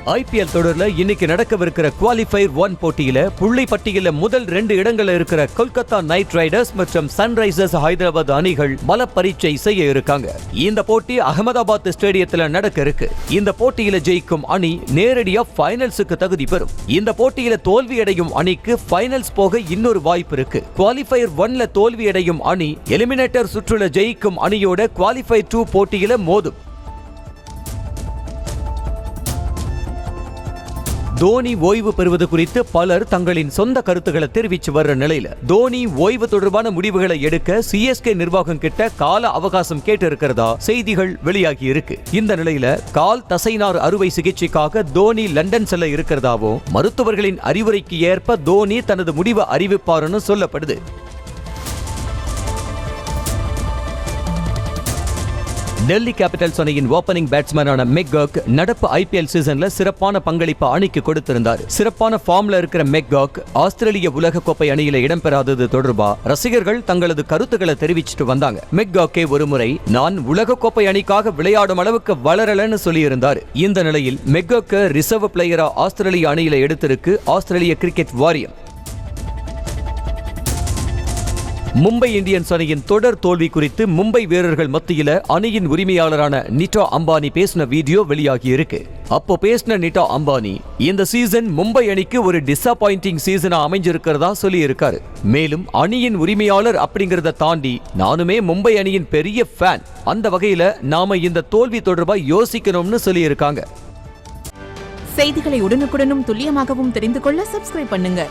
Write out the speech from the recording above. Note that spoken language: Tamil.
ஐபிஎல் தொடர்ல இன்னைக்கு நடக்கவிருக்கிற குவாலிஃபயர் 1 போட்டியில புள்ளி பட்டியல முதல் 2 இடங்கள்ல இருக்கிற கொல்கத்தா நைட் ரைடர்ஸ் மற்றும் சன்ரைசர்ஸ் ஹைதராபாத் அணிகள் பல பரீட்சை செய்ய இருக்காங்க. இந்த போட்டி அகமதாபாத் ஸ்டேடியத்துல நடக்க இருக்கு. இந்த போட்டியில ஜெயிக்கும் அணி நேரடியா ஃபைனல்ஸுக்கு தகுதி பெறும். இந்த போட்டியில தோல்வியடையும் அணிக்கு ஃபைனல்ஸ் போக இன்னொரு வாய்ப்பு இருக்கு. குவாலிஃபயர் 1ல தோல்வியடையும் அணி எலிமினேட்டர் சுற்றுல ஜெயிக்கும் அணியோட குவாலிஃபயர் 2 போட்டியில மோதும். தோனி ஓய்வு பெறுவது குறித்து பலர் தங்களின் சொந்த கருத்துக்களை தெரிவிச்சு வர்ற நிலையில தோனி ஓய்வு தொடர்பான முடிவுகளை எடுக்க சிஎஸ்கே நிர்வாகம் கிட்ட கால அவகாசம் கேட்டு இருக்கிறதா செய்திகள் வெளியாகி இருக்கு. இந்த நிலையில கால் தசைநார் அறுவை சிகிச்சைக்காக தோனி லண்டன் செல்ல இருக்கிறதாவும் மருத்துவர்களின் அறிவுரைக்கு ஏற்ப தோனி தனது முடிவை அறிவிப்பாருன்னு சொல்லப்படுது. டெல்லி கேபிட்டல்ஸ் அணியின் ஓபனிங் பேட்ஸ்மேனான மெக்காக் நடப்பு ஐபிஎல் சீசன்ல சிறப்பான பங்களிப்பு அணிக்கு கொடுத்திருந்தார். சிறப்பான ஃபார்ம்ல இருக்கிற மெக்காக் ஆஸ்திரேலிய உலக கோப்பை அணியில இடம்பெறாதது தொடர்பா ரசிகர்கள் தங்களது கருத்துக்களை தெரிவிச்சிட்டு வந்தாங்க. மெக்காக்கே ஒருமுறை நான் உலக கோப்பை அணிக்காக விளையாடும் அளவுக்கு வளரலன்னு சொல்லியிருந்தார். இந்த நிலையில் மெக்காக்க ரிசர்வ் பிளேயரா ஆஸ்திரேலிய அணியில எடுத்திருக்கு ஆஸ்திரேலிய கிரிக்கெட் வாரியம். மும்பை இந்தியன்ஸ் அணியின் தொடர் தோல்வி குறித்து மும்பை வீரர்கள் மத்தியில அணியின் உரிமையாளரான நிட்டா அம்பானி பேசின வீடியோ வெளியாகி இருக்கு. அப்போ பேசின நிட்டா அம்பானி இந்த சீசன் மும்பை அணிக்கு ஒரு டிசப்பாயிண்டிங் சீசனா அமைஞ்சிருக்கிறதா சொல்லி இருக்காரு. மேலும் அணியின் உரிமையாளர் அப்படிங்கறத தாண்டி நானுமே மும்பை அணியின் பெரிய ஃபேன். அந்த வகையில நாம இந்த தோல்வி தொடர்பா யோசிக்கணும்னு சொல்லி இருக்காங்க. செய்திகளை உடனுக்குடனும் துல்லியமாகவும் தெரிந்து கொள்ள சப்ஸ்கிரைப் பண்ணுங்க.